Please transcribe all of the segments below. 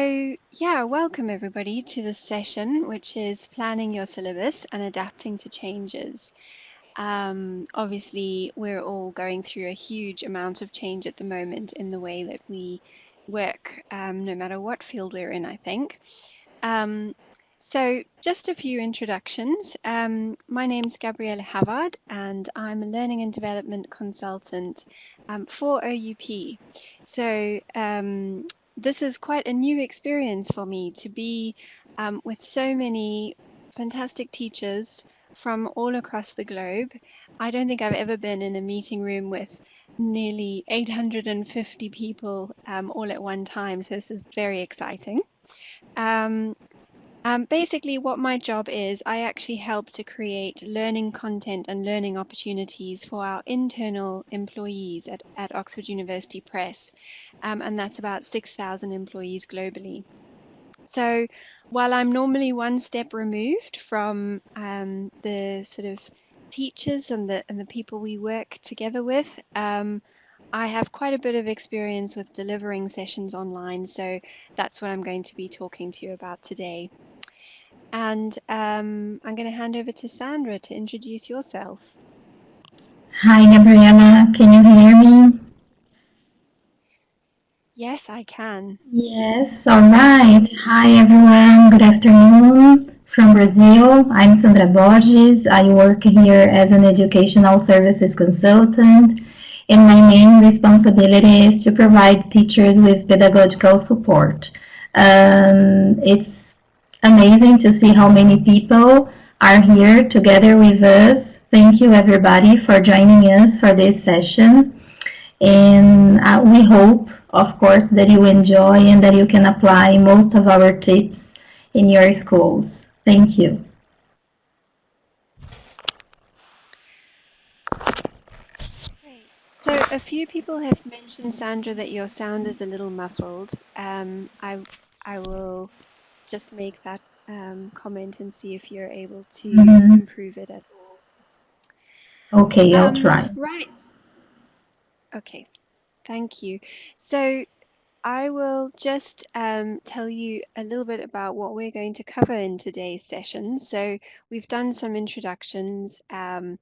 So, yeah, welcome everybody to this session, which is planning your syllabus and adapting to changes. Obviously, we're all going through a huge amount of change at the moment in the way that we work, no matter what field we're in, I think. So just a few introductions. My name's Gabriella Havard, and I'm a learning and development consultant for OUP. So this is quite a new experience for me to be with so many fantastic teachers from all across the globe. I don't think I've ever been in a meeting room with nearly 850 people all at one time, so this is very exciting. Basically, what my job is, I actually help to create learning content and learning opportunities for our internal employees at Oxford University Press, and that's about 6,000 employees globally. So while I'm normally one step removed from the sort of teachers and the people we work together with, I have quite a bit of experience with delivering sessions online, so that's what I'm going to be talking to you about today. And I'm going to hand over to Sandra to introduce yourself. Hi, Gabriella. Can you hear me? Yes, I can. Yes, all right. Hi, everyone. Good afternoon from Brazil. I'm Sandra Borges. I work here as an educational services consultant, and my main responsibility is to provide teachers with pedagogical support. It's amazing to see how many people are here together with us. Thank you, everybody, for joining us for this session. And we hope, of course, that you enjoy and that you can apply most of our tips in your schools. Thank you. Great. So a few people have mentioned, Sandra, that your sound is a little muffled. I will just make that comment and see if you're able to Mhm. improve it at all. Okay, I'll try. Right. Okay. Thank you. So I will just tell you a little bit about what we're going to cover in today's session. So we've done some introductions, and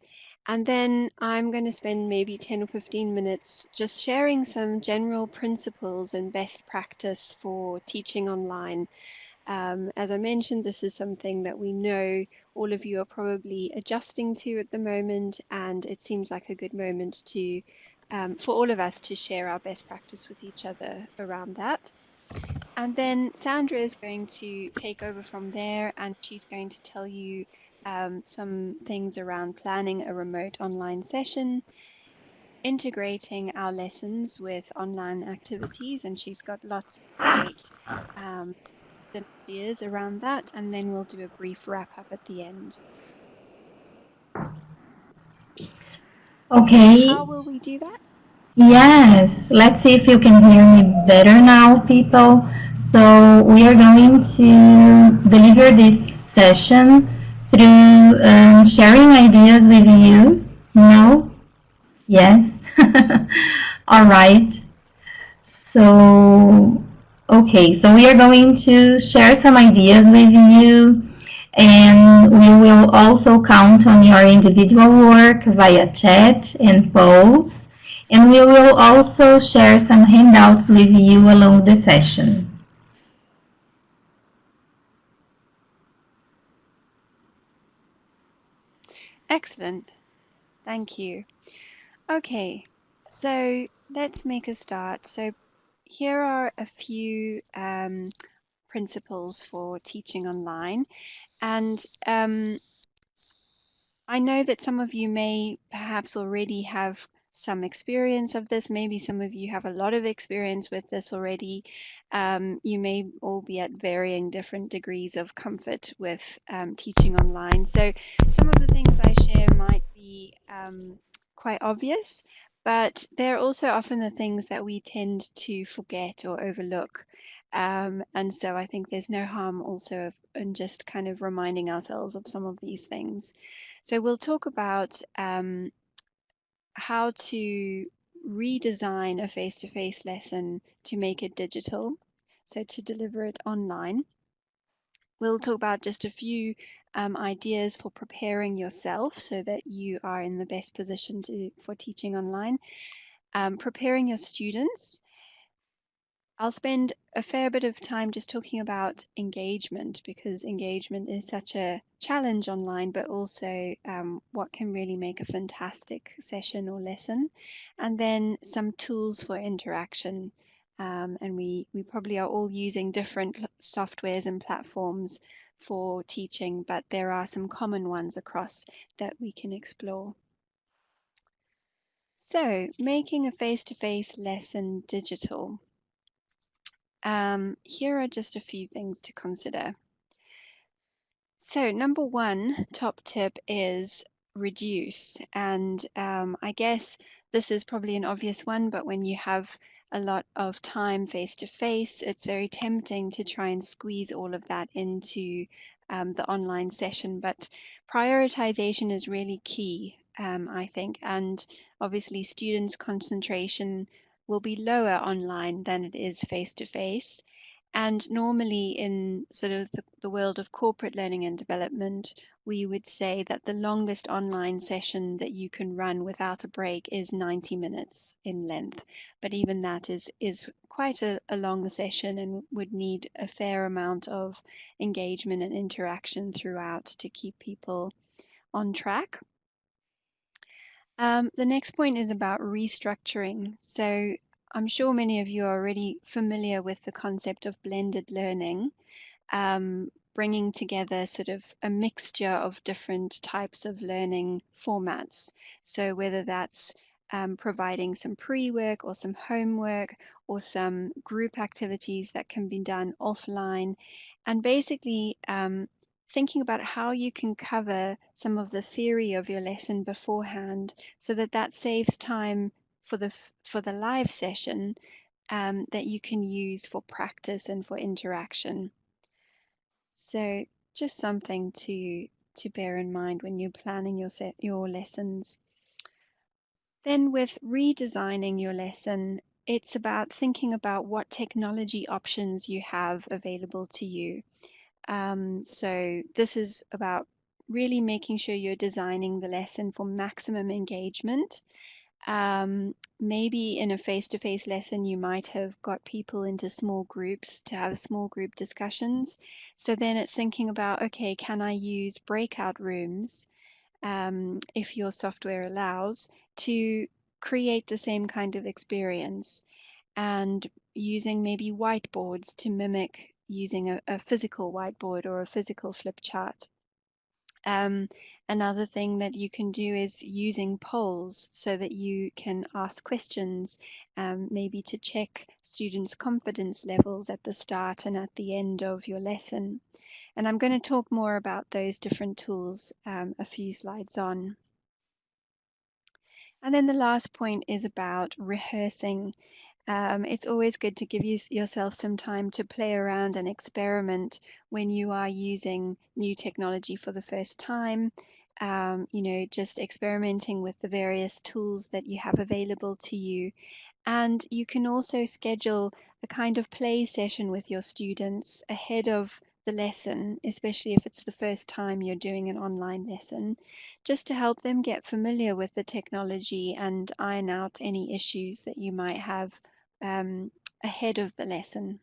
then I'm going to spend maybe 10 or 15 minutes just sharing some general principles and best practice for teaching online. As I mentioned, this is something that we know all of you are probably adjusting to at the moment, and it seems like a good moment to for all of us to share our best practice with each other around that. And then Sandra is going to take over from there, and she's going to tell you some things around planning a remote online session, integrating our lessons with online activities, and she's got lots of great ideas around that, and then we'll do a brief wrap up at the end. So how Okay, will we do that? yes, let's see if you can hear me better now, people. So, we are going to deliver this session through sharing ideas with you. No? Yes? All right. So, okay, so we are going to share some ideas with you, and we will also count on your individual work via chat and polls, and we will also share some handouts with you along the session. Excellent. Thank you. Okay, so let's make a start. So here are a few principles for teaching online. And I know that some of you may perhaps already have some experience of this. Maybe some of you have a lot of experience with this already. You may all be at varying different degrees of comfort with teaching online. So some of the things I share might be quite obvious, but they're also often the things that we tend to forget or overlook. And so I think there's no harm also in just kind of reminding ourselves of some of these things. So we'll talk about how to redesign a face-to-face lesson to make it digital. so to deliver it online. We'll talk about just a few ideas for preparing yourself so that you are in the best position for teaching online. Preparing your students. I'll spend a fair bit of time just talking about engagement because engagement is such a challenge online, but also what can really make a fantastic session or lesson. And then some tools for interaction. And we probably are all using different softwares and platforms for teaching, but there are some common ones across that we can explore. So, making a face-to-face lesson digital. Here are just a few things to consider. So, number one top tip is reduce. And I guess this is probably an obvious one, but when you have a lot of time face to face, it's very tempting to try and squeeze all of that into the online session. But prioritization is really key, I think. And obviously, students' concentration will be lower online than it is face to face. And normally, in sort of the world of corporate learning and development, we would say that the longest online session that you can run without a break is 90 minutes in length. But even that is quite a long session and would need a fair amount of engagement and interaction throughout to keep people on track. The next point is about restructuring. So I'm sure many of you are already familiar with the concept of blended learning, bringing together sort of a mixture of different types of learning formats. So whether that's providing some pre-work or some homework or some group activities that can be done offline, and basically thinking about how you can cover some of the theory of your lesson beforehand so that that saves time for the live session that you can use for practice and for interaction. So just something to bear in mind when you're planning your lessons. Then with redesigning your lesson, it's about thinking about what technology options you have available to you. So this is about really making sure you're designing the lesson for maximum engagement. Maybe in a face-to-face lesson, you might have got people into small groups to have small group discussions. So then it's thinking about, okay, can I use breakout rooms, if your software allows, to create the same kind of experience, and using maybe whiteboards to mimic using a physical whiteboard or a physical flip chart. Another thing that you can do is using polls so that you can ask questions, maybe to check students' confidence levels at the start and at the end of your lesson. And I'm going to talk more about those different tools a few slides on. And then the last point is about rehearsing. It's always good to give yourself some time to play around and experiment when you are using new technology for the first time. Just experimenting with the various tools that you have available to you. And you can also schedule a kind of play session with your students ahead of the lesson, especially if it's the first time you're doing an online lesson, just to help them get familiar with the technology and iron out any issues that you might have um, ahead of the lesson.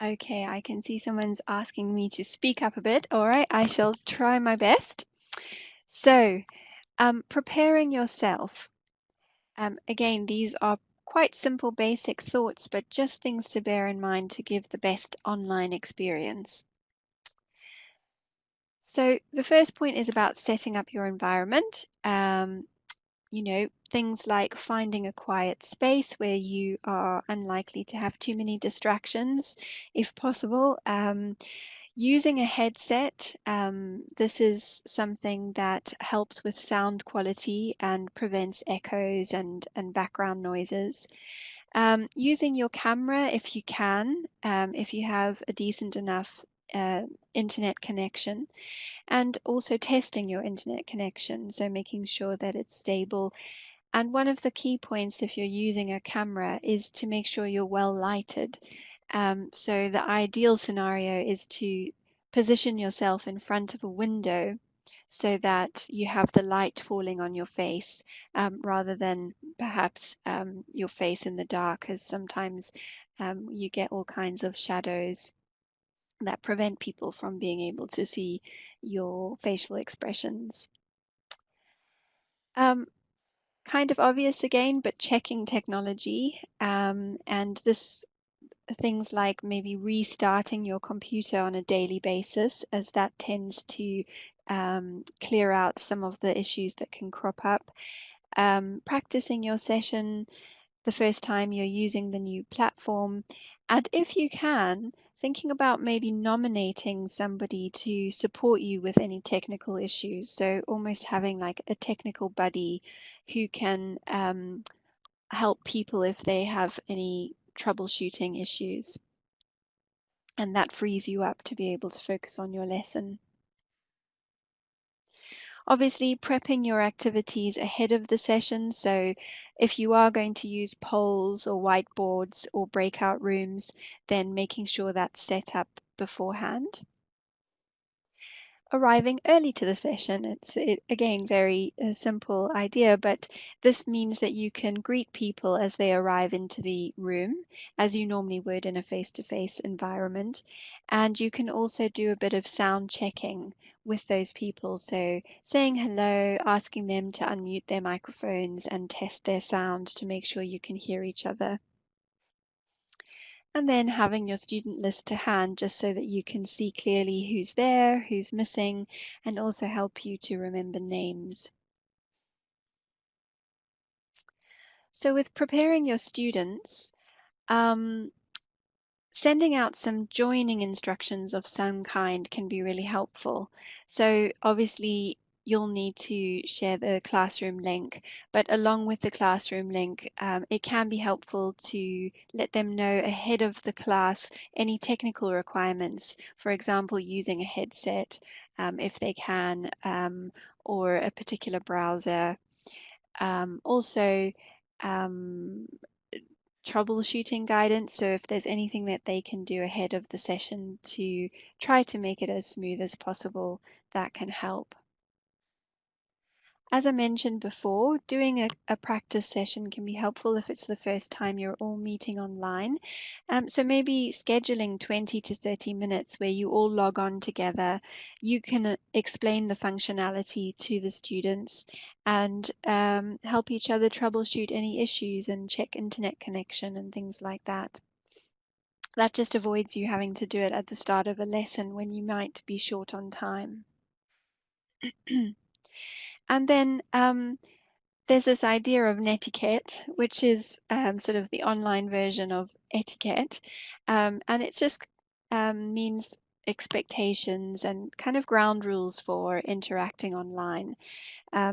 Okay, I can see someone's asking me to speak up a bit. All right, I shall try my best. So, preparing yourself. Again, these are quite simple, basic thoughts, but just things to bear in mind to give the best online experience. So the first point is about setting up your environment. Things like finding a quiet space where you are unlikely to have too many distractions, if possible. Using a headset, this is something that helps with sound quality and prevents echoes and background noises. Using your camera if you can, if you have a decent enough internet connection, and also testing your internet connection, so making sure that it's stable And one of the key points if you're using a camera is to make sure you're well lighted. So the ideal scenario is to position yourself in front of a window so that you have the light falling on your face, rather than perhaps your face in the dark, as sometimes you get all kinds of shadows that prevent people from being able to see your facial expressions. Um, Kind of obvious again, but checking technology, and this things like maybe restarting your computer on a daily basis, as that tends to clear out some of the issues that can crop up. Practicing your session the first time you're using the new platform, and if you can, thinking about maybe nominating somebody to support you with any technical issues. So almost having like a technical buddy who can help people if they have any troubleshooting issues. And that frees you up to be able to focus on your lesson. Obviously, prepping your activities ahead of the session. So if you are going to use polls or whiteboards or breakout rooms, then making sure that's set up beforehand. Arriving early to the session. Again, very simple idea, but this means that you can greet people as they arrive into the room, as you normally would in a face-to-face environment. And you can also do a bit of sound checking with those people. So saying hello, asking them to unmute their microphones and test their sound to make sure you can hear each other. And then having your student list to hand just so that you can see clearly who's there, who's missing, and also help you to remember names. So with preparing your students, sending out some joining instructions of some kind can be really helpful. So obviously you'll need to share the classroom link, but along with the classroom link, it can be helpful to let them know ahead of the class any technical requirements, for example, using a headset, if they can, or a particular browser. Also, um, troubleshooting guidance. So if there's anything that they can do ahead of the session to try to make it as smooth as possible, that can help. As I mentioned before, doing a practice session can be helpful if it's the first time you're all meeting online. So maybe scheduling 20 to 30 minutes where you all log on together. You can explain the functionality to the students and help each other troubleshoot any issues and check internet connection and things like that. That just avoids you having to do it at the start of a lesson when you might be short on time. And then there's this idea of netiquette, which is sort of the online version of etiquette. And it just means expectations and kind of ground rules for interacting online.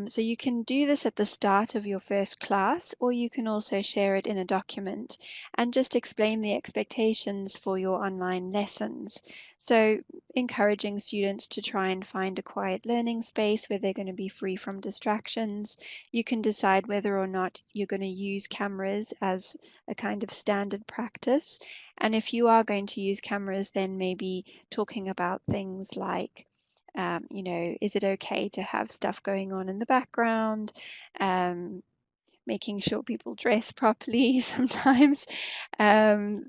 So you can do this at the start of your first class, or you can also share it in a document and just explain the expectations for your online lessons. So encouraging students to try and find a quiet learning space where they're going to be free from distractions. You can decide whether or not you're going to use cameras as a kind of standard practice. And if you are going to use cameras, then maybe talking about things like is it okay to have stuff going on in the background? Um, Making sure people dress properly. Sometimes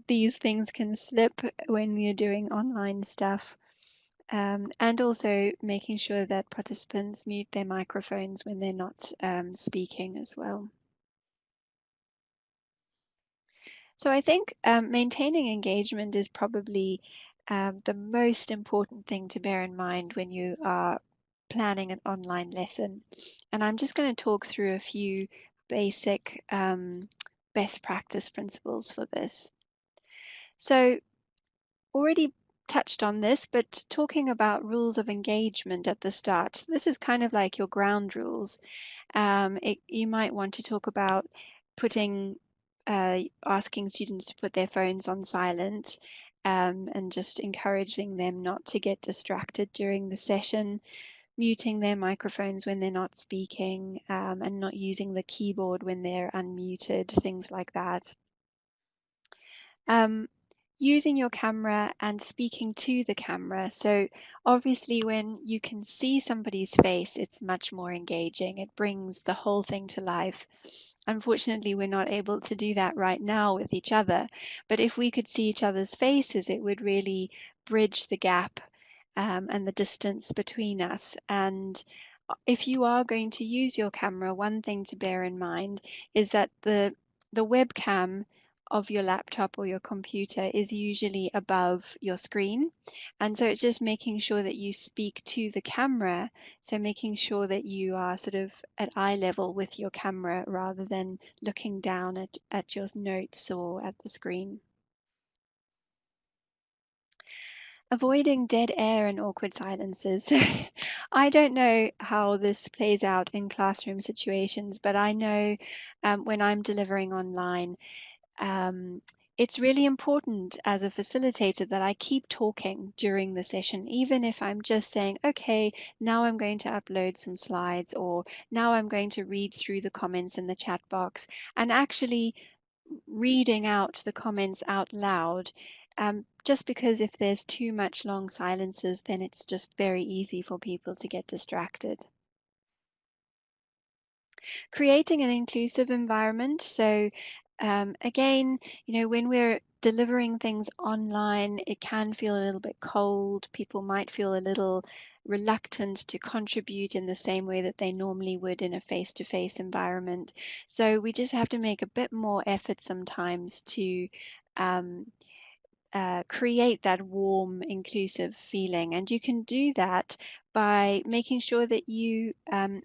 these things can slip when you're doing online stuff. And also making sure that participants mute their microphones when they're not speaking as well. So I think maintaining engagement is probably the most important thing to bear in mind when you are planning an online lesson. And I'm just going to talk through a few basic best practice principles for this. So already touched on this, but talking about rules of engagement at the start. This is kind of like your ground rules. You might want to talk about putting, asking students to put their phones on silent, and just encouraging them not to get distracted during the session. muting their microphones when they're not speaking, and not using the keyboard when they're unmuted, things like that. Um, Using your camera and speaking to the camera. So obviously when you can see somebody's face, it's much more engaging. It brings the whole thing to life. Unfortunately, we're not able to do that right now with each other. But if we could see each other's faces, it would really bridge the gap, and the distance between us. And if you are going to use your camera, one thing to bear in mind is that the webcam of your laptop or your computer is usually above your screen. And so it's just making sure that you speak to the camera. So making sure that you are sort of at eye level with your camera rather than looking down at your notes or at the screen. Avoiding dead air and awkward silences. I don't know how this plays out in classroom situations, but I know, when I'm delivering online, um, it's really important as a facilitator that I keep talking during the session, even if I'm just saying, okay, now I'm going to upload some slides, or now I'm going to read through the comments in the chat box, and actually reading out the comments out loud. Just because if there's too much long silences, then it's just very easy for people to get distracted. Creating an inclusive environment. So again, when we're delivering things online, it can feel a little bit cold. People might feel a little reluctant to contribute in the same way that they normally would in a face-to-face environment. So we just have to make a bit more effort sometimes to um, create that warm, inclusive feeling. And you can do that by making sure that you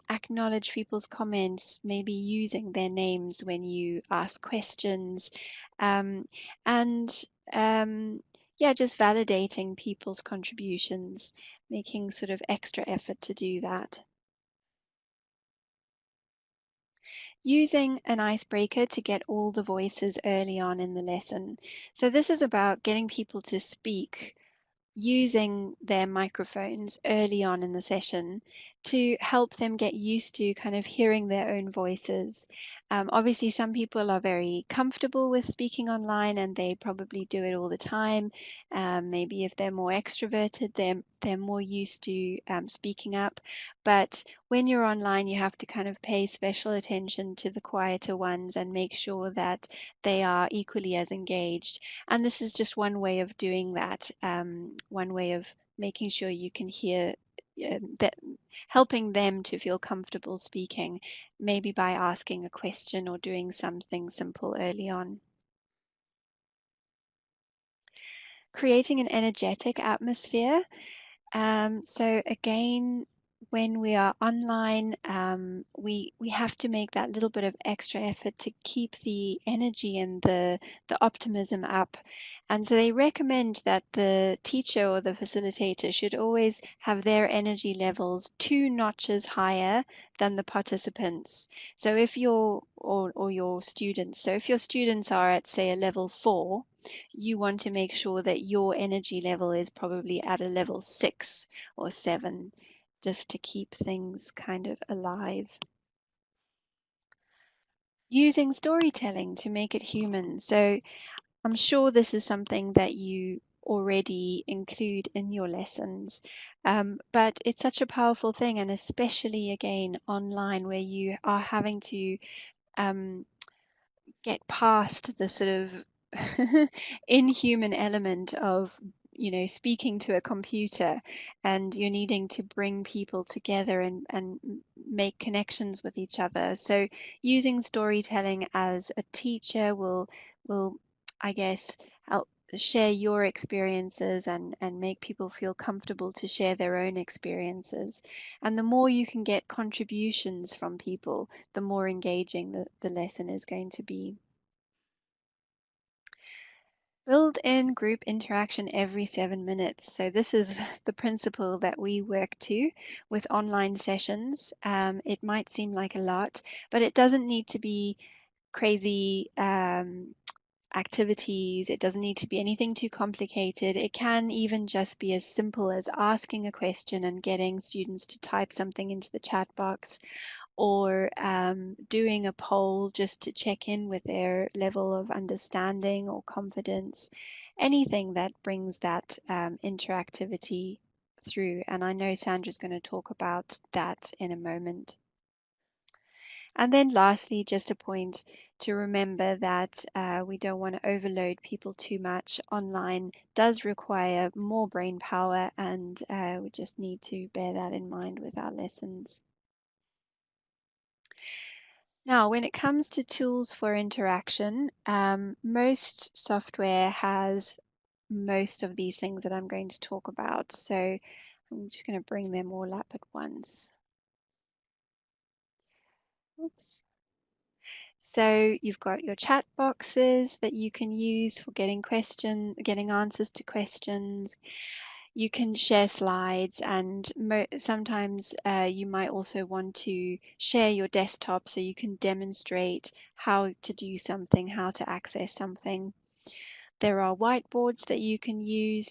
acknowledge people's comments, maybe using their names when you ask questions, um, and yeah, just validating people's contributions, making sort of extra effort to do that. Using an icebreaker to get all the voices early on in the lesson. So this is about getting people to speak using their microphones early on in the session to help them get used to kind of hearing their own voices. Obviously, some people are very comfortable with speaking online and they probably do it all the time. Maybe if they're more extroverted, they're more used to speaking up. But when you're online, you have to kind of pay special attention to the quieter ones and make sure that they are equally as engaged. And this is just one way of doing that, one way of making sure you can hear, that, helping them to feel comfortable speaking, maybe by asking a question or doing something simple early on. Creating an energetic atmosphere. So again, when we are online, we have to make that little bit of extra effort to keep the energy and the optimism up. And so they recommend that the teacher or the facilitator should always have their energy levels 2 notches higher than the participants. So if or your students, so if your students are at, say, a level 4, you want to make sure that your energy level is probably at a level 6 or 7, just to keep things kind of alive. Using storytelling to make it human. So I'm sure this is something that you already include in your lessons, but it's such a powerful thing, and especially again online where you are having to um, get past the sort of inhuman element of speaking to a computer, and you're needing to bring people together and make connections with each other. So using storytelling as a teacher will I guess help share your experiences and make people feel comfortable to share their own experiences. And the more you can get contributions from people, the more engaging the lesson is going to be. Build in group interaction every 7 minutes. So this is the principle that we work to with online sessions. It might seem like a lot, but it doesn't need to be crazy activities. It doesn't need to be anything too complicated. It can even just be as simple as asking a question and getting students to type something into the chat box, or doing a poll just to check in with their level of understanding or confidence. Anything that brings that interactivity through. And I know Sandra's going to talk about that in a moment. And then lastly, just a point to remember that we don't want to overload people too much. Online does require more brain power, and we just need to bear that in mind with our lessons. Now, when it comes to tools for interaction, most software has most of these things that I'm going to talk about. So I'm just going to bring them all up at once. Oops. So you've got your chat boxes that you can use for getting answers to questions. You can share slides, and sometimes you might also want to share your desktop so you can demonstrate how to do something, how to access something. There are whiteboards that you can use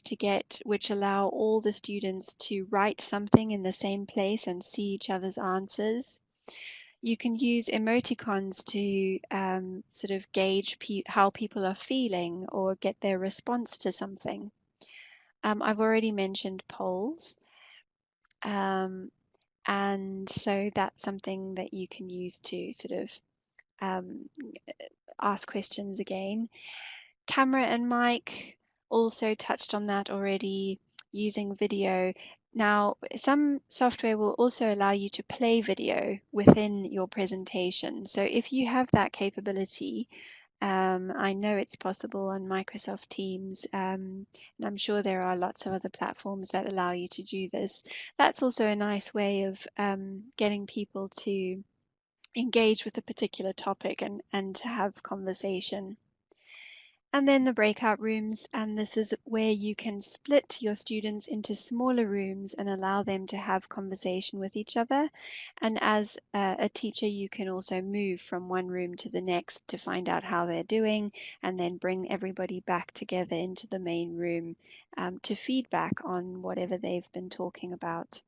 which allow all the students to write something in the same place and see each other's answers. You can use emoticons to sort of gauge how people are feeling or get their response to something. I've already mentioned polls, and so that's something that you can use to sort of ask questions again. Camera and mic, also touched on that already, using video. Now, some software will also allow you to play video within your presentation. So if you have that capability, I know it's possible on Microsoft Teams, and I'm sure there are lots of other platforms that allow you to do this. That's also a nice way of getting people to engage with a particular topic and to have conversation. And then the breakout rooms, and this is where you can split your students into smaller rooms and allow them to have conversation with each other. And as a teacher, you can also move from one room to the next to find out how they're doing, and then bring everybody back together into the main room to feedback on whatever they've been talking about.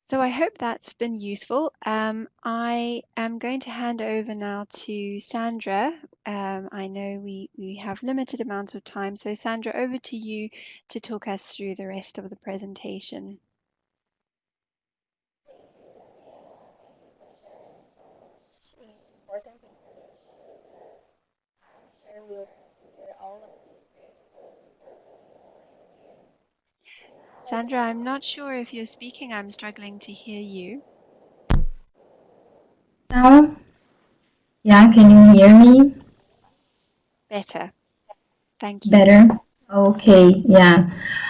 So I hope that's been useful. I am going to hand over now to Sandra. I know we have limited amounts of time, so Sandra, over to you to talk us through the rest of the presentation. Important information with us. I'm sure we'll consider all of these principles before going online again. Sandra, I'm not sure if you're speaking. I'm struggling to hear you. Now, yeah, can you hear me? Better. Thank you. Better? Okay, yeah.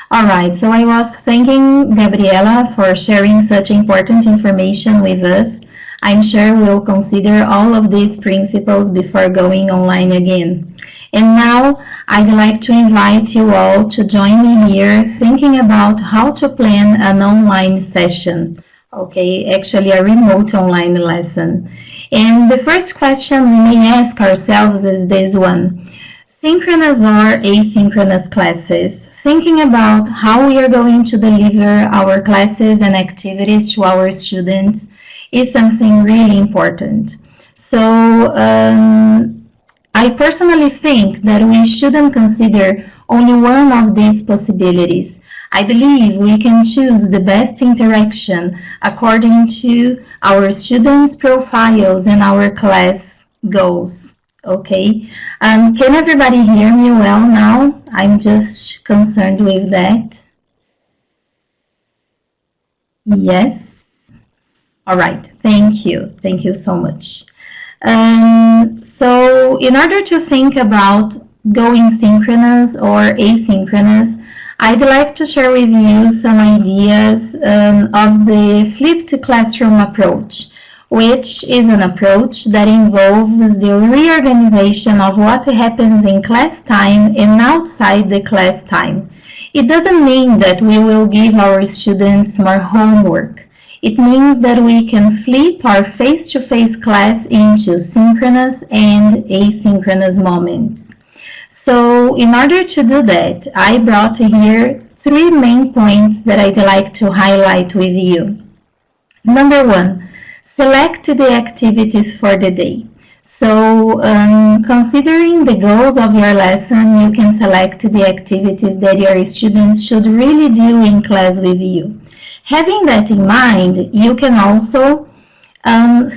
All right, so I was thanking Gabriella for sharing such important information with us. I'm sure we'll consider all of these principles before going online again. And now I'd like to invite you all to join me here thinking about how to plan an online session. Okay, actually a remote online lesson. And the first question we may ask ourselves is this one: synchronous or asynchronous classes? Thinking about how we are going to deliver our classes and activities to our students is something really important. So, I personally think that we shouldn't consider only one of these possibilities. I believe we can choose the best interaction according to our students' profiles and our class goals. Okay, can everybody hear me well now? I'm just concerned with that. Yes? All right, thank you. Thank you so much. So in order to think about going synchronous or asynchronous, I'd like to share with you some ideas of the flipped classroom approach, which is an approach that involves the reorganization of what happens in class time and outside the class time. It doesn't mean that we will give our students more homework. It means that we can flip our face-to-face class into synchronous and asynchronous moments. So in order to do that, I brought here three main points that I'd like to highlight with you. Number one, select the activities for the day. So, considering the goals of your lesson, you can select the activities that your students should really do in class with you. Having that in mind, you can also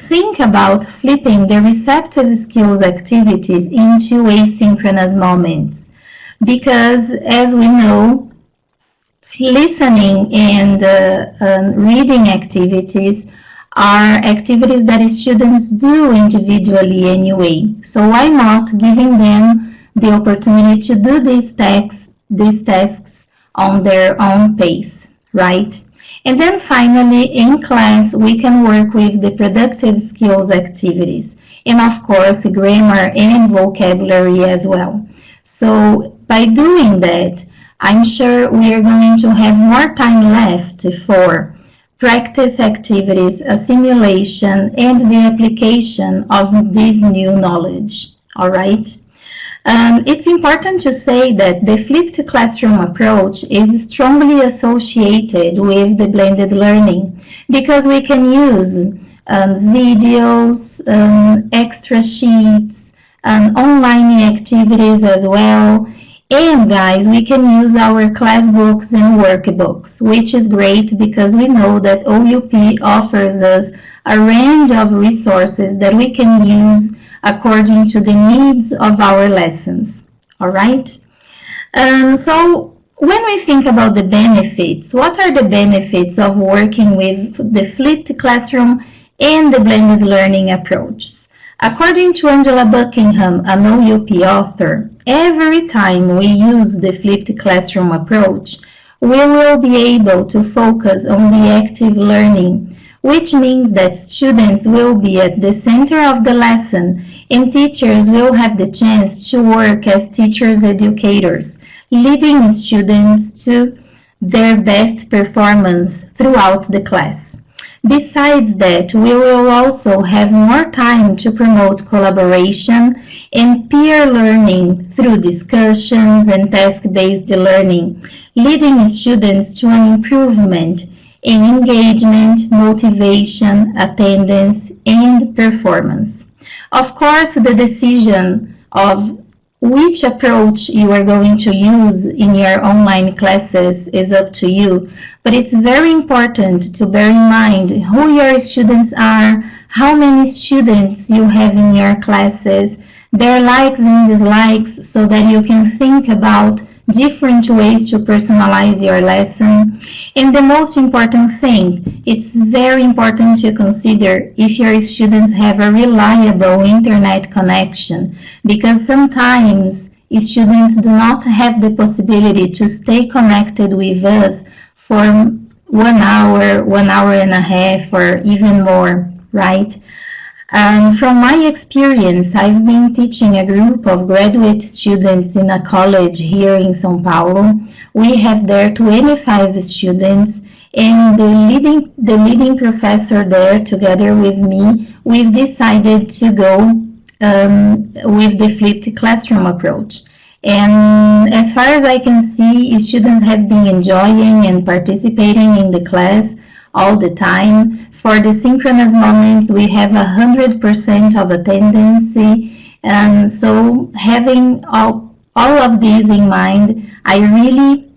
think about flipping the receptive skills activities into asynchronous moments. Because, as we know, listening and reading activities are activities that students do individually anyway. So why not giving them the opportunity to do these tasks on their own pace, right? And then finally, in class, we can work with the productive skills activities, and of course, grammar and vocabulary as well. So by doing that, I'm sure we are going to have more time left for practice activities, assimilation, and the application of this new knowledge. All right? It's important to say that the flipped classroom approach is strongly associated with the blended learning because we can use videos, extra sheets, online activities as well. And guys, we can use our class books and workbooks, which is great because we know that OUP offers us a range of resources that we can use according to the needs of our lessons. All right? So when we think about the benefits, what are the benefits of working with the flipped classroom and the blended learning approaches? According to Angela Buckingham, an OUP author, every time we use the flipped classroom approach, we will be able to focus on the active learning, which means that students will be at the center of the lesson and teachers will have the chance to work as teachers educators, leading students to their best performance throughout the class. Besides that, we will also have more time to promote collaboration and peer learning through discussions and task-based learning, leading students to an improvement in engagement, motivation, attendance, and performance. Of course, the decision of which approach you are going to use in your online classes is up to you, but it's very important to bear in mind who your students are, how many students you have in your classes, their likes and dislikes, so that you can think about different ways to personalize your lesson. And the most important thing, it's very important to consider if your students have a reliable internet connection, because sometimes students do not have the possibility to stay connected with us for 1 hour and a half, or even more, right? From my experience, I've been teaching a group of graduate students in a college here in São Paulo. We have there 25 students, and the leading professor there, together with me, we've decided to go with the flipped classroom approach. And as far as I can see, students have been enjoying and participating in the class all the time. For the synchronous moments, we have 100% of attendance, and so having all of these in mind, I really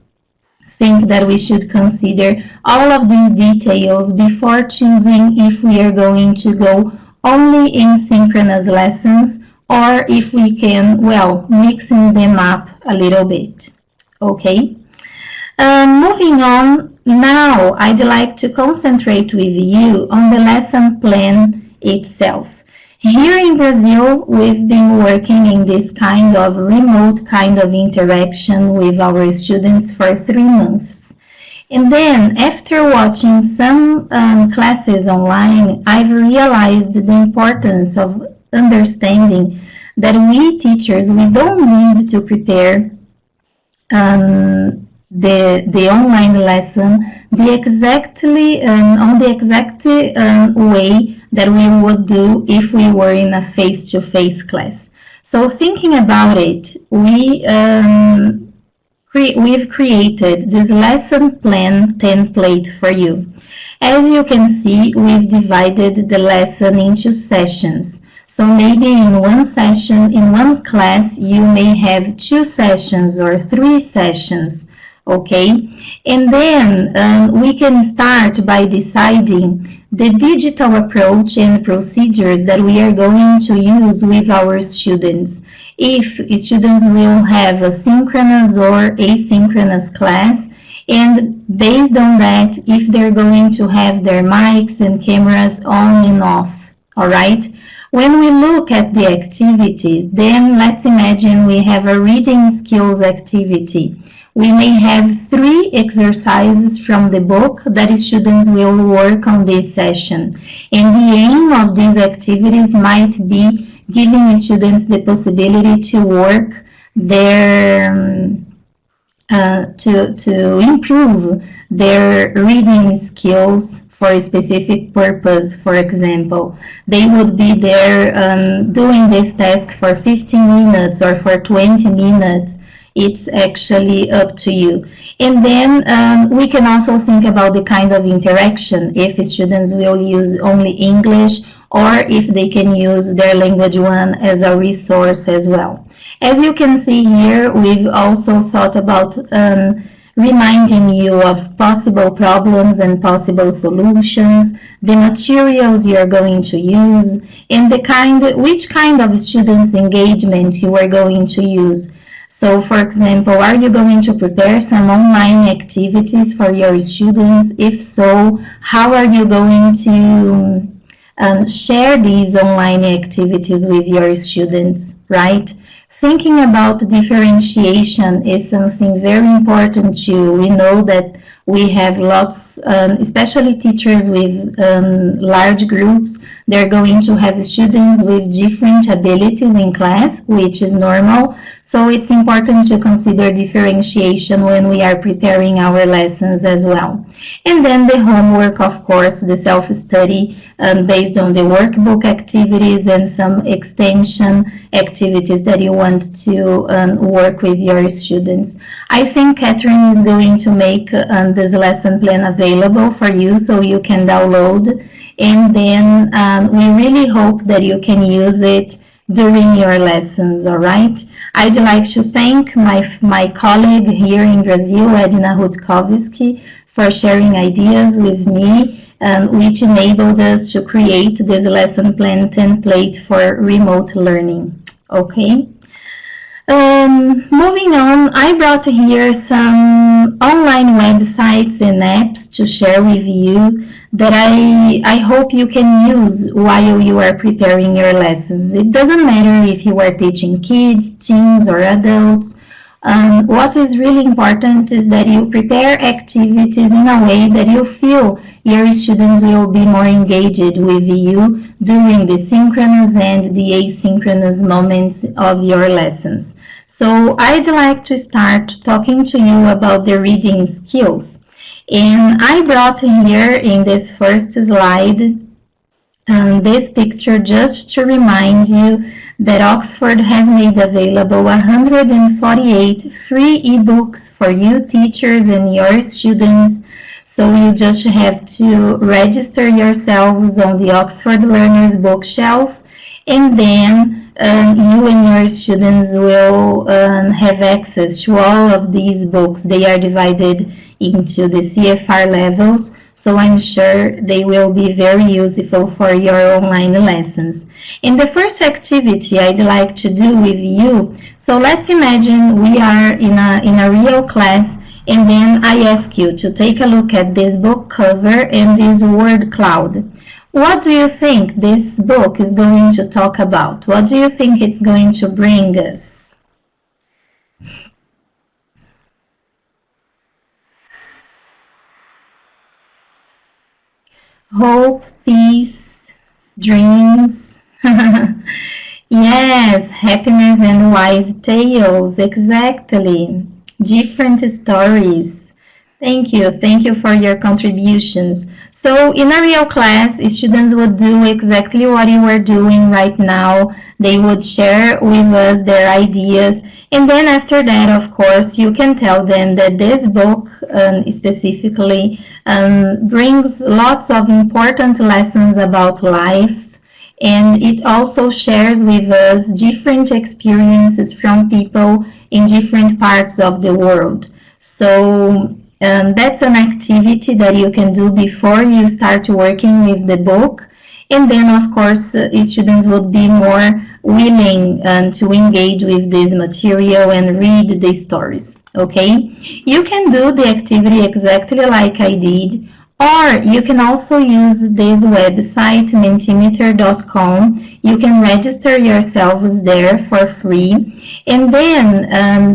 think that we should consider all of these details before choosing if we are going to go only in synchronous lessons or if we can, well, mixing them up a little bit. Okay? Moving on, now I'd like to concentrate with you on the lesson plan itself. Here in Brazil, we've been working in this kind of remote kind of interaction with our students for 3 months. And then, after watching some classes online, I've realized the importance of understanding that we teachers, we don't need to prepare the online lesson on the exact way that we would do if we were in a face-to-face class. So thinking about it, we've created this lesson plan template for you. As you can see, we've divided the lesson into sessions. So maybe in one session, in one class, you may have 2 sessions or 3 sessions, okay? And then we can start by deciding the digital approach and procedures that we are going to use with our students. If students will have a synchronous or asynchronous class, and based on that, if they're going to have their mics and cameras on and off, all right? When we look at the activities, then let's imagine we have a reading skills activity. We may have 3 exercises from the book that students will work on this session. And the aim of these activities might be giving students the possibility to work their to improve their reading skills for a specific purpose. For example, they would be there doing this task for 15 minutes or for 20 minutes. It's actually up to you. And then we can also think about the kind of interaction, if students will use only English or if they can use their language one as a resource as well. As you can see here, we've also thought about reminding you of possible problems and possible solutions, the materials you're going to use, and which kind of students engagement you are going to use. So, for example, are you going to prepare some online activities for your students? If so, how are you going to share these online activities with your students, right? Thinking about differentiation is something very important too. We know that we have lots, especially teachers with large groups, they're going to have students with different abilities in class, which is normal. So it's important to consider differentiation when we are preparing our lessons as well. And then the homework, of course, the self-study based on the workbook activities and some extension activities that you want to work with your students. I think Catherine is going to make this lesson plan available for you so you can download, and then we really hope that you can use it during your lessons, all right? I'd like to thank my colleague here in Brazil, Edna Rutkowski, for sharing ideas with me, which enabled us to create this lesson plan template for remote learning, okay? Moving on, I brought here some online websites and apps to share with you that I hope you can use while you are preparing your lessons. It doesn't matter if you are teaching kids, teens, or adults. What is really important is that you prepare activities in a way that you feel your students will be more engaged with you during the synchronous and the asynchronous moments of your lessons. So I'd like to start talking to you about the reading skills. And I brought here in this first slide this picture just to remind you that Oxford has made available 148 free ebooks for you teachers and your students. So you just have to register yourselves on the Oxford Learners bookshelf, and then you and your students will have access to all of these books. They are divided into the CFR levels, so I'm sure they will be very useful for your online lessons. In the first activity I'd like to do with you, so let's imagine we are in a real class, and then I ask you to take a look at this book cover and this word cloud. What do you think this book is going to talk about? What do you think it's going to bring us? Hope, peace, dreams. Yes, happiness and wise tales, exactly. different stories. Thank you. Thank you for your contributions. So in a real class, students would do exactly what you are doing right now. They would share with us their ideas. And then after that, of course, you can tell them that this book specifically brings lots of important lessons about life, and it also shares with us different experiences from people in different parts of the world. So that's an activity that you can do before you start working with the book. And then, of course, students would be more willing to engage with this material and read the stories. Okay? You can do the activity exactly like I did, or you can also use this website, mentimeter.com. You can register yourselves there for free. And then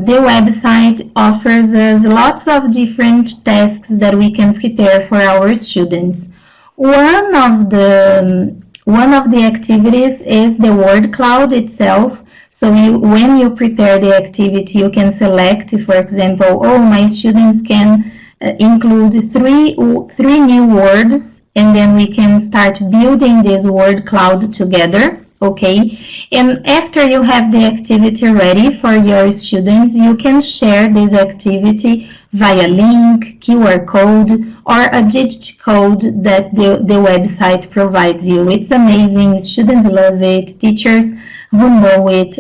the website offers us lots of different tasks that we can prepare for our students. One of the activities is the word cloud itself. So when you prepare the activity, you can select, for example, oh, my students can include three new words, and then we can start building this word cloud together. Okay, and after you have the activity ready for your students, you can share this activity via link, QR code, or a digit code that the website provides you. It's amazing. Students love it. Teachers who know it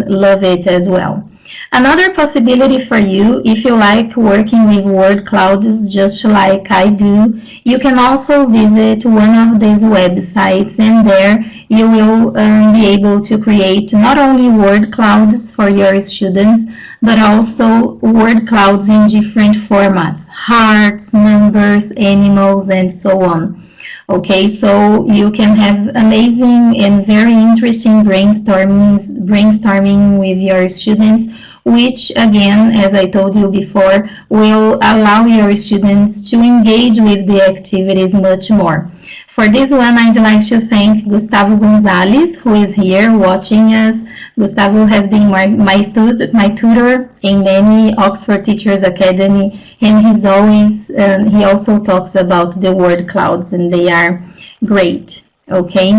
love it as well. Another possibility for you, if you like working with word clouds just like I do, you can also visit one of these websites, and there you will be able to create not only word clouds for your students, but also word clouds in different formats, hearts, numbers, animals, and so on. Okay, so you can have amazing and very interesting brainstorming with your students, which again, as I told you before, will allow your students to engage with the activities much more. For this one, I'd like to thank Gustavo Gonzalez, who is here watching us. Gustavo has been my tutor in many Oxford Teachers Academy, and he also talks about the word clouds, and they are great. Okay.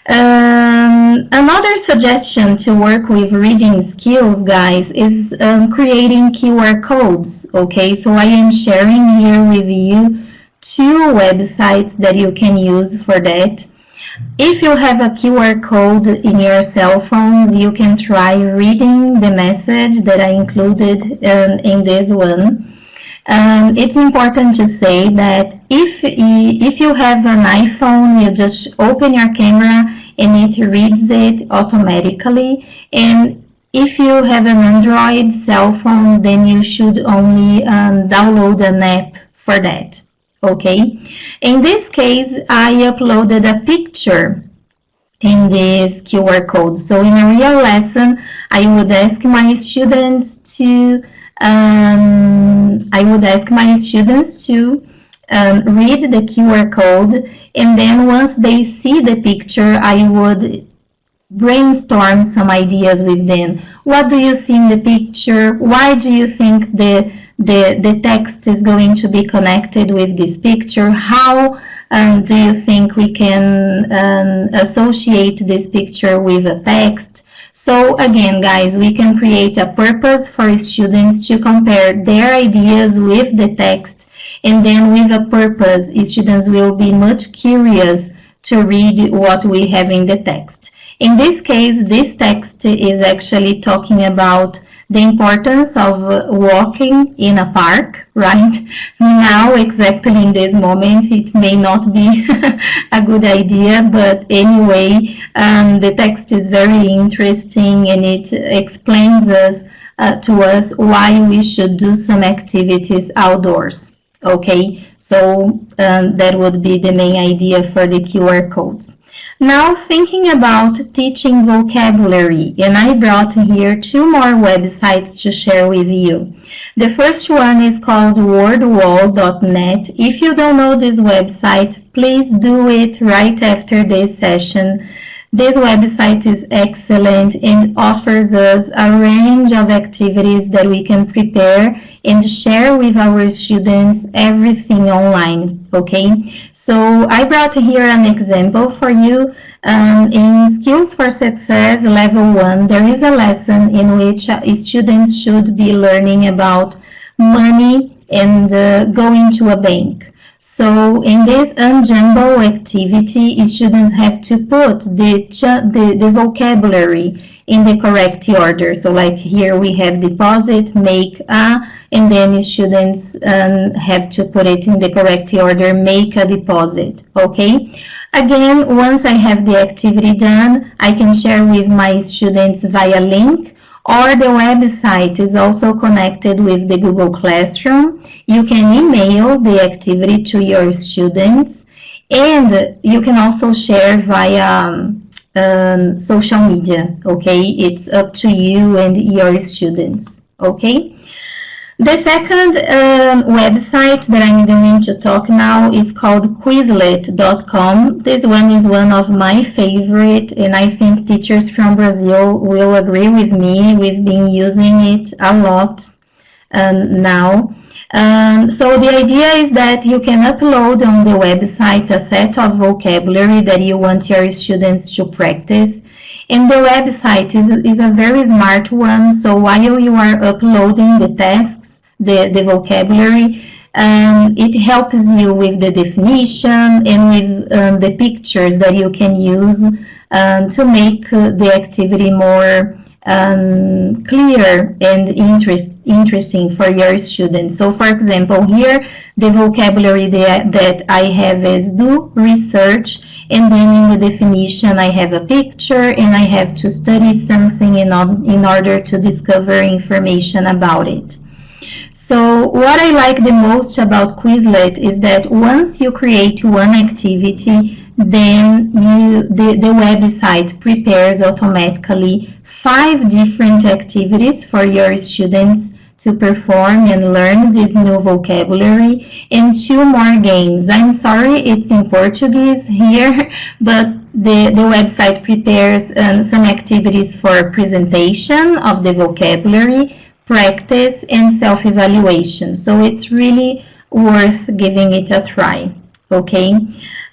Another suggestion to work with reading skills, guys, is creating QR codes. Okay, so I am sharing here with you two websites that you can use for that. If you have a QR code in your cell phones, you can try reading the message that I included in this one. It's important to say that if you have an iPhone, you just open your camera and it reads it automatically. And if you have an Android cell phone, then you should only download an app for that. Okay. In this case, I uploaded a picture in this QR code. So in a real lesson, I would ask my students to read the QR code, and then once they see the picture, I would brainstorm some ideas with them. What do you see in the picture? Why do you think the text is going to be connected with this picture? How do you think we can associate this picture with a text? So again, guys, we can create a purpose for students to compare their ideas with the text, and then with a purpose, students will be much curious to read what we have in the text. In this case, this text is actually talking about the importance of walking in a park, right? Now, exactly in this moment, it may not be a good idea, but anyway, the text is very interesting, and it explains to us why we should do some activities outdoors. Okay, so that would be the main idea for the QR codes. Now, thinking about teaching vocabulary, and I brought here two more websites to share with you. The first one is called wordwall.net. If you don't know this website, please do it right after this session. This website is excellent and offers us a range of activities that we can prepare and share with our students, everything online, okay? So I brought here an example for you. In Skills for Success Level 1, there is a lesson in which students should be learning about money and going to a bank. So in this unjumble activity, students have to put the vocabulary in the correct order. So like here we have deposit, make a, and then students have to put it in the correct order, make a deposit, okay? Again, once I have the activity done, I can share with my students via link, or the website is also connected with the Google Classroom. You can email the activity to your students, and you can also share via social media, okay? It's up to you and your students, okay? The second website that I'm going to talk now is called Quizlet.com. This one is one of my favorite, and I think teachers from Brazil will agree with me. We've been using it a lot now. So the idea is that you can upload on the website a set of vocabulary that you want your students to practice. And the website is a very smart one, so while you are uploading the tasks, the vocabulary, it helps you with the definition and with the pictures that you can use to make the activity more clear and interesting for your students. So for example, here the vocabulary that I have is do research, and then in the definition I have a picture and I have to study something in order to discover information about it. So what I like the most about Quizlet is that once you create one activity, then the website prepares automatically 5 different activities for your students to perform and learn this new vocabulary, and 2 more games. I'm sorry, it's in Portuguese here, but the website prepares some activities for presentation of the vocabulary, practice, and self-evaluation. So it's really worth giving it a try, okay?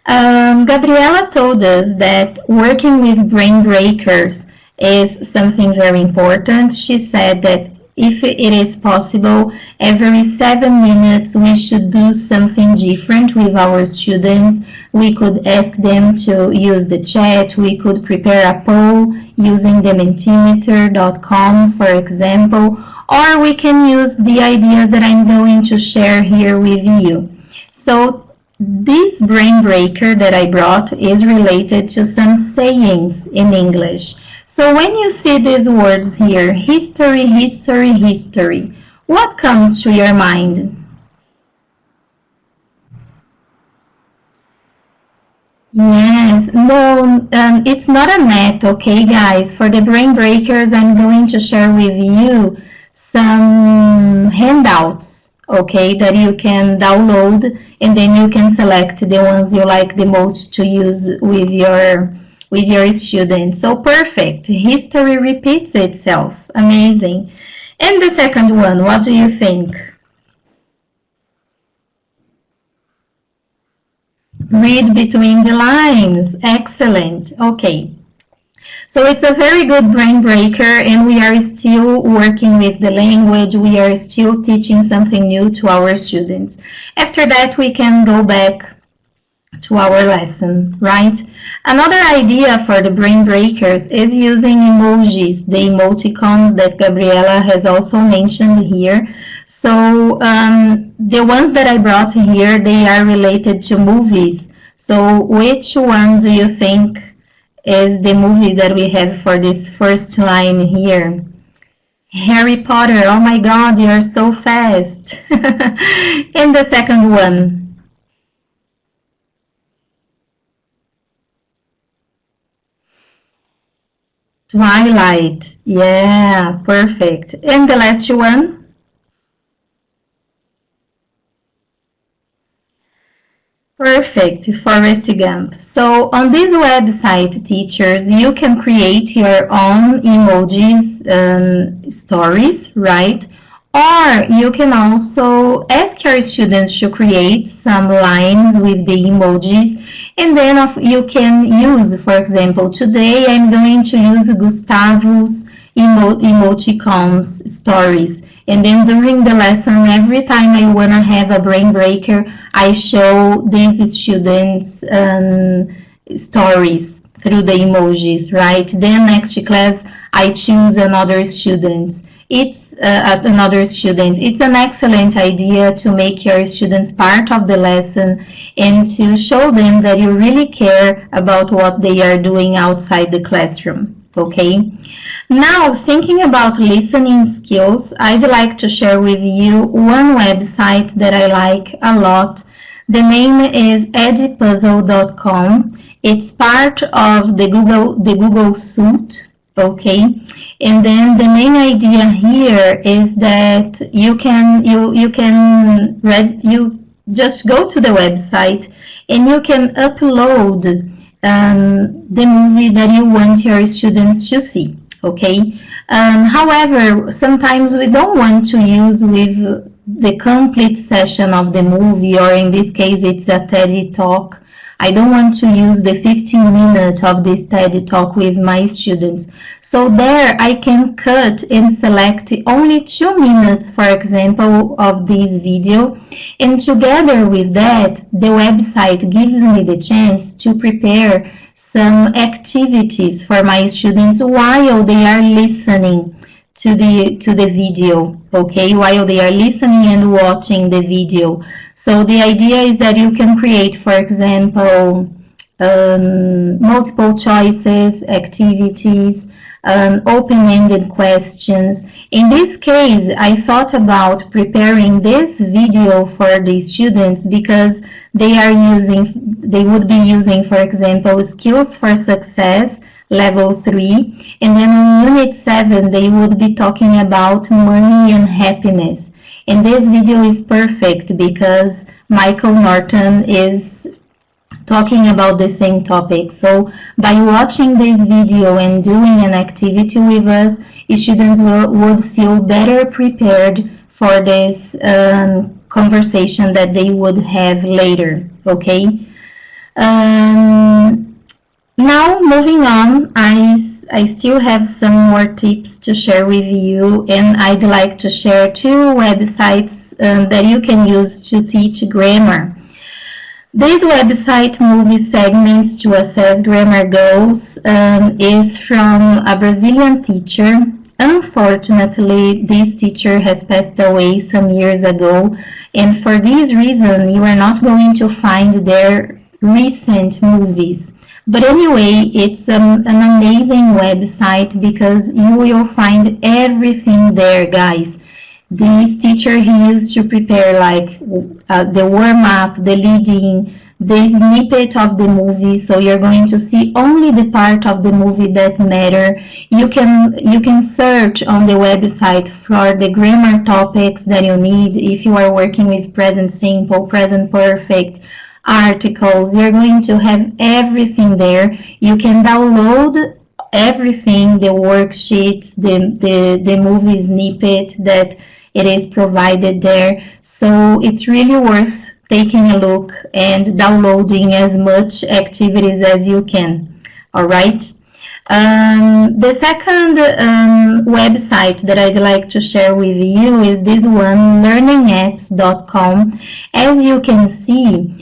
Gabriella told us that working with brain breakers is something very important. She said that if it is possible, every 7 minutes we should do something different with our students. We could ask them to use the chat. We could prepare a poll using the mentimeter.com, for example, or we can use the ideas that I'm going to share here with you. So this brain breaker that I brought is related to some sayings in English. So when you see these words here, history, history, history, what comes to your mind? Yes, no, it's not a map, okay, guys? For the brain breakers, I'm going to share with you some handouts, okay, that you can download, and then you can select the ones you like the most to use with your students. So perfect. History repeats itself. Amazing. And the second one, what do you think? Read between the lines. Excellent. Okay. So it's a very good brain breaker, and we are still working with the language. We are still teaching something new to our students. After that, we can go back to our lesson, right? Another idea for the brain breakers is using emojis, the emoticons that Gabriella has also mentioned here. So the ones that I brought here, they are related to movies. So which one do you think is the movie that we have for this first line here? Harry Potter. Oh my God, you're so fast. And the second one? Twilight. Yeah, perfect. And the last one? Perfect, Forrest Gump. So on this website, teachers, you can create your own emojis stories, right? Or you can also ask your students to create some lines with the emojis, and then you can use, for example, today I'm going to use Gustavo's emoticons stories. And then during the lesson, every time I want to have a brain breaker, I show these students stories through the emojis, right? Then next class, I choose another student. It's an excellent idea to make your students part of the lesson and to show them that you really care about what they are doing outside the classroom. Okay? Now, thinking about listening skills, I'd like to share with you one website that I like a lot. The name is edpuzzle.com. It's part of the Google Suite, okay? And then the main idea here is that you just go to the website and you can upload the movie that you want your students to see. Okay. However, sometimes we don't want to use with the complete session of the movie, or in this case, it's a TED Talk. I don't want to use the 15 minutes of this TED Talk with my students. So there I can cut and select only 2 minutes, for example, of this video. And together with that, the website gives me the chance to prepare some activities for my students while they are listening to the video, okay, while they are listening and watching the video. So the idea is that you can create, for example, multiple choices, activities, open-ended questions. In this case, I thought about preparing this video for the students because they would be using, for example, skills for success, level 3, and then in unit 7, they would be talking about money and happiness. And this video is perfect because Michael Norton is talking about the same topic. So by watching this video and doing an activity with us, students would feel better prepared for this conversation that they would have later, okay? Now moving on, I still have some more tips to share with you, and I'd like to share 2 websites that you can use to teach grammar. This website, Movie Segments to Assess Grammar Goals, is from a Brazilian teacher. Unfortunately, this teacher has passed away some years ago, and for this reason, you are not going to find their recent movies. But anyway, it's an amazing website because you will find everything there, guys. This teacher, he used to prepare like the warm-up, the leading, the snippet of the movie, so you're going to see only the part of the movie that matter. You can search on the website for the grammar topics that you need if you are working with present simple, present perfect, articles. You're going to have everything there. You can download everything, the worksheets, the movie snippet that it is provided there. So it's really worth taking a look and downloading as much activities as you can. All right. The second website that I'd like to share with you is this one, learningapps.com. As you can see,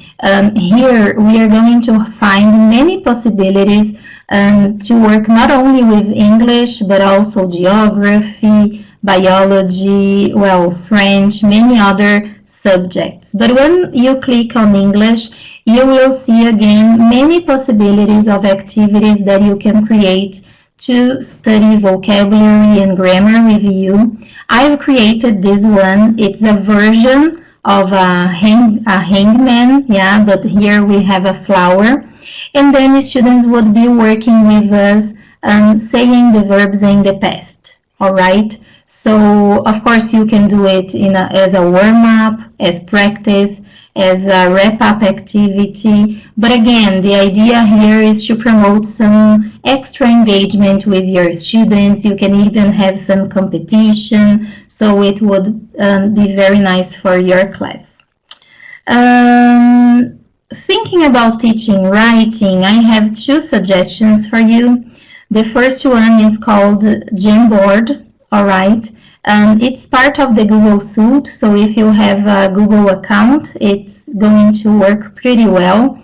here we are going to find many possibilities to work not only with English, but also geography, biology, French, many other subjects. But when you click on English, you will see again many possibilities of activities that you can create to study vocabulary and grammar with you. I've created this one. It's a version of a hangman, yeah, but here we have a flower. And then students would be working with us saying the verbs in the past, all right? So, of course, you can do it as a warm-up, as practice, as a wrap-up activity. But again, the idea here is to promote some extra engagement with your students. You can even have some competition, so it would be very nice for your class. Thinking about teaching writing, I have two suggestions for you. The first one is called Jamboard, all right? It's part of the Google Suite, so if you have a Google account, it's going to work pretty well.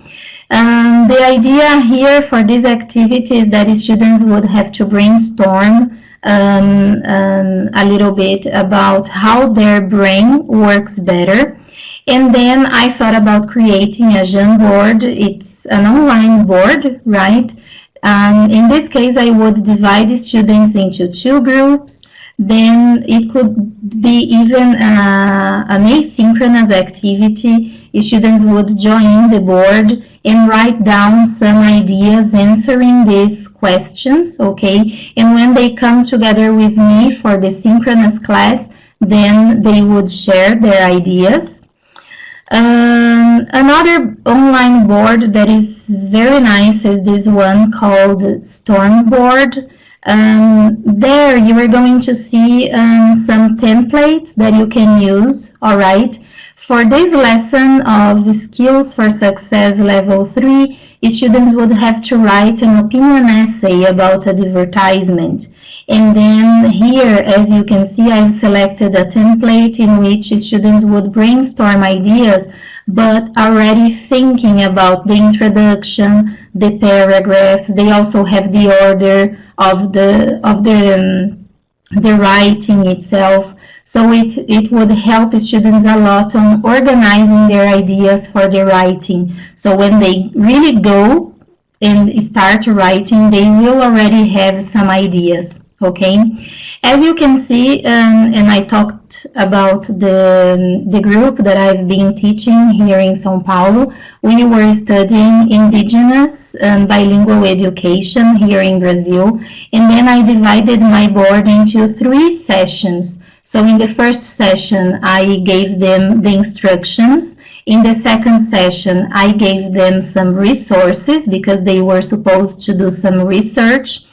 The idea here for this activity is that students would have to brainstorm a little bit about how their brain works better. And then I thought about creating a Jamboard. It's an online board, right? In this case, I would divide the students into two groups. Then it could be even an asynchronous activity. Students would join the board and write down some ideas answering these questions, okay? And when they come together with me for the synchronous class, then they would share their ideas. Another online board that is very nice is this one called Stormboard. There you are going to see some templates that you can use, all right? For this lesson of Skills for Success Level 3, students would have to write an opinion essay about an advertisement. And then here, as you can see, I've selected a template in which students would brainstorm ideas, but already thinking about the introduction, the paragraphs. They also have the order of the writing itself. So it would help students a lot on organizing their ideas for the writing. So when they really go and start writing, they will already have some ideas. Okay, as you can see, and I talked about the group that I've been teaching here in São Paulo. We were studying indigenous and bilingual education here in Brazil, and then I divided my board into 3 sessions. So in the first session, I gave them the instructions. In the second session, I gave them some resources because they were supposed to do some research.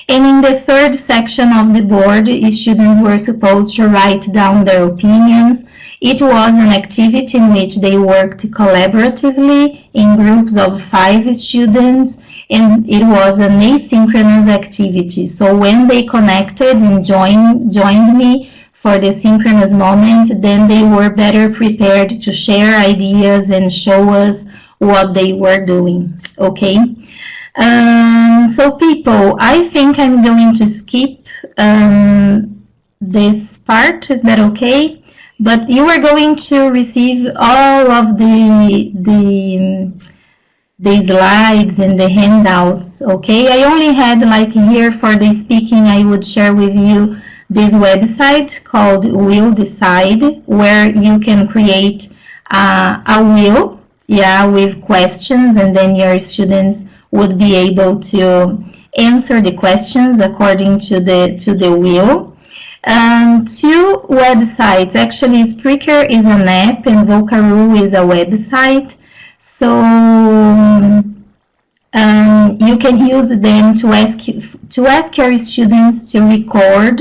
And in the third section of the board, students were supposed to write down their opinions. It was an activity in which they worked collaboratively in groups of 5 students, and it was an asynchronous activity. So when they connected and joined me for the synchronous moment, then they were better prepared to share ideas and show us what they were doing, okay? So people, I think I'm going to skip this part. Is that okay? But you are going to receive all of the slides and the handouts, okay? I only had like here for the speaking, I would share with you this website called Will Decide, where you can create a wheel, yeah, with questions, and then your students would be able to answer the questions according to the wheel. 2 websites, actually Spreaker is an app and Vocaroo is a website. So you can use them to ask your students to record,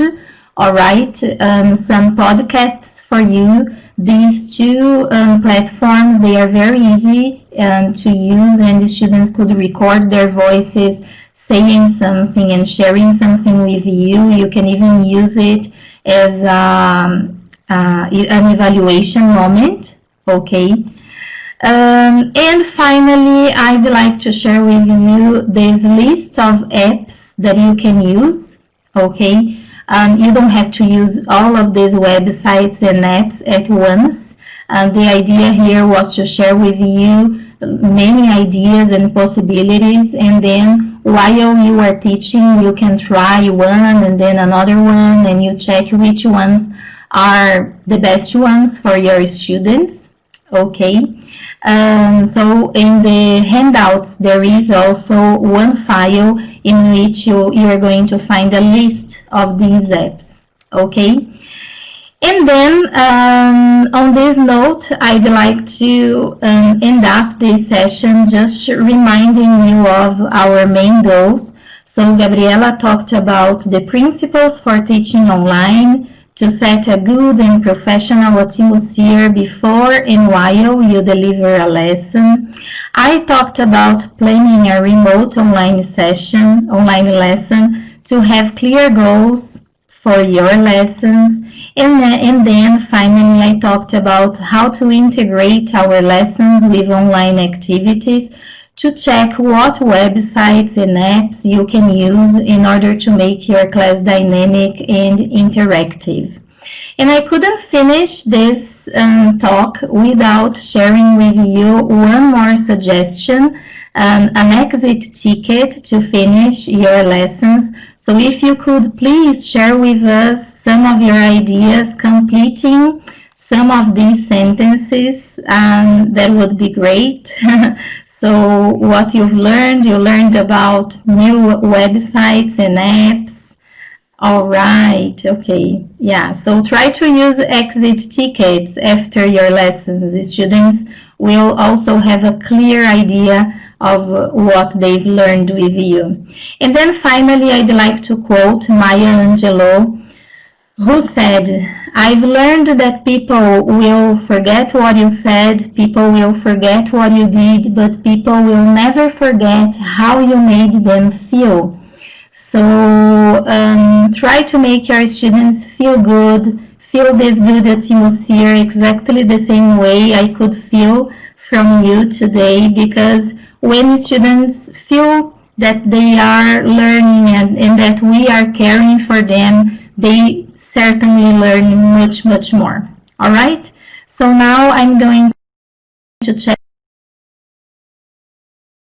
all right, some podcasts for you. These 2 platforms, they are very easy to use, and the students could record their voices saying something and sharing something with you. You can even use it as an evaluation moment, okay? And finally, I'd like to share with you this list of apps that you can use, okay? You don't have to use all of these websites and apps at once. The idea here was to share with you many ideas and possibilities, and then while you are teaching, you can try one and then another one, and you check which ones are the best ones for your students, okay? So in the handouts, there is also one file in which you are going to find a list of these apps, okay? And then on this note, I'd like to end up this session just reminding you of our main goals. So Gabriella talked about the principles for teaching online, to set a good and professional atmosphere before and while you deliver a lesson. I talked about planning a remote online lesson to have clear goals for your lessons. And then finally, I talked about how to integrate our lessons with online activities to check what websites and apps you can use in order to make your class dynamic and interactive. And I couldn't finish this talk without sharing with you one more suggestion, an exit ticket to finish your lessons. So if you could please share with us some of your ideas completing some of these sentences, that would be great. So what you learned about new websites and apps. All right, okay. Yeah, so try to use exit tickets after your lessons. The students will also have a clear idea of what they've learned with you. And then finally, I'd like to quote Maya Angelou, who said, I've learned that people will forget what you said, people will forget what you did, but people will never forget how you made them feel. So try to make your students feel good, feel this good atmosphere exactly the same way I could feel from you today, because when students feel that they are learning and that we are caring for them, they certainly learn much, much more. All right? So now I'm going to check